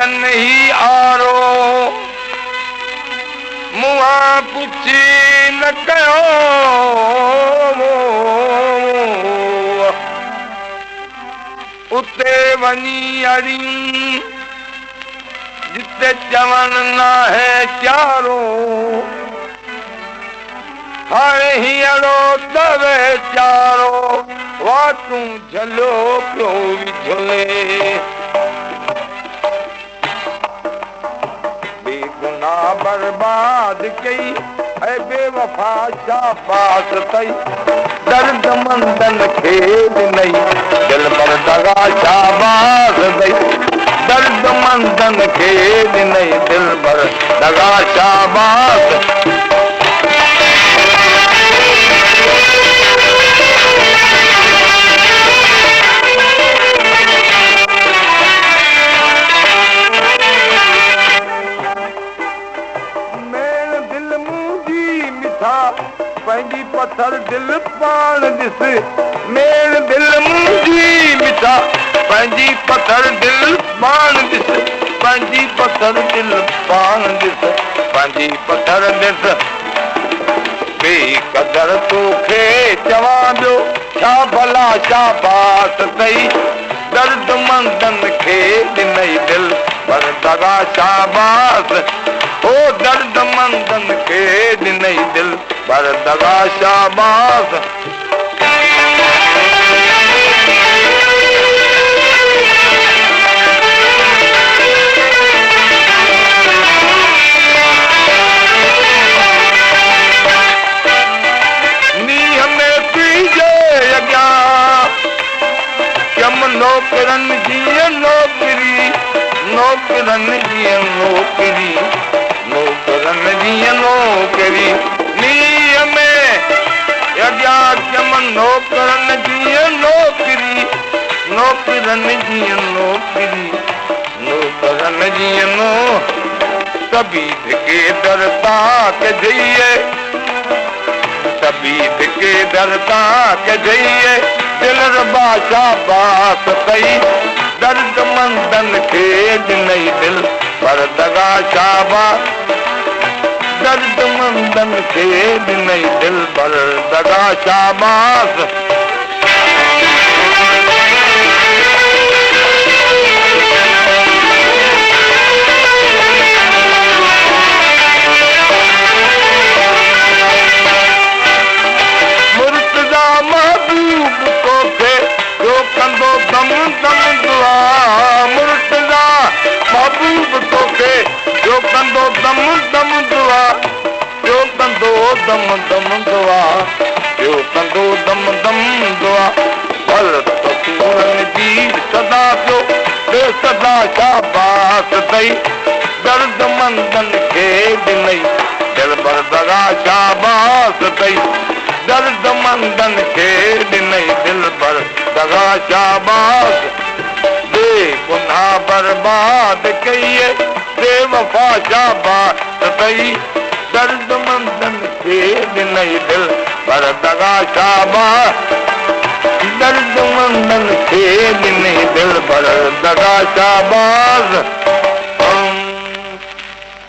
मन ही आरो मुआ पुछी न कयो उते वञी अड़ी जिते चवण न है चारो हाणे हींअरो दवे चारो वातूं झलो पियो विझले बेगुनाह बर्बाद कई ऐं बेवफा शाबाश अथई दर्द मंदन खे ॾिनई दिल पर दगा शाबाश अथई दर्द मंदन खे ॾिनई दिल पर दगा शाबाश पंहिंजी पत्थर दिल पाण ॾिस मेल दिल मुंहिंजी मिठा पंहिंजी पत्थर दिल पाण ॾिस पंहिंजी पत्थर दिल पाण ॾिस पंहिंजी पत्थर ॾिस बेक़दर तोखे चवां ॿियो छा भला शाबाश अथई दर्द मंदन खे ॾिनई दिल पर दगा शाबाश ओ दर्द मंदन खे ॾिनई दिल पर दगा शाबाश नीह में पीजे अॻियां कम नौकरनि जी नौकरी नौकरनि जी नौकरी नौकरनि जी नौकरी नीह में अॻियां चमन नौकरनि जी नौकरी नौकरनि जी नौकरी नौकरनि जी नो तबीद के दर ताक जइए तबीद के दर ताक जइए दिल रबा शाबाश अथई दर्द मंदन खे ॾिनई दिल पर दगा शाबाश दर्द मंदन खे ॾिनई दिल पर दगा शाबाश मुर्तज़ा महबूब तोखे जो कंदो दम दम दुआ मुर्तज़ा महबूब तोखे जो कंदो दम दम दुआ जो कंदो दम दम दुआ जो कंदो दम दम दुआ भल तसूरनि जी सदा पियो बेसदा शाबाश अथई दर्द मंदन खे ॾिनई दिल पर दगा शाबाश अथई दर्द मंदन खे ॾिनई दिल पर दगा शाबाश बेगुनाह बर्बाद कई बेवफा शाबाश अथई दर्द मंदन खे ॾिनई दिल पर दगा शाबाश दर्द मंदन खे ॾिनई दिल पर दगा शाबाश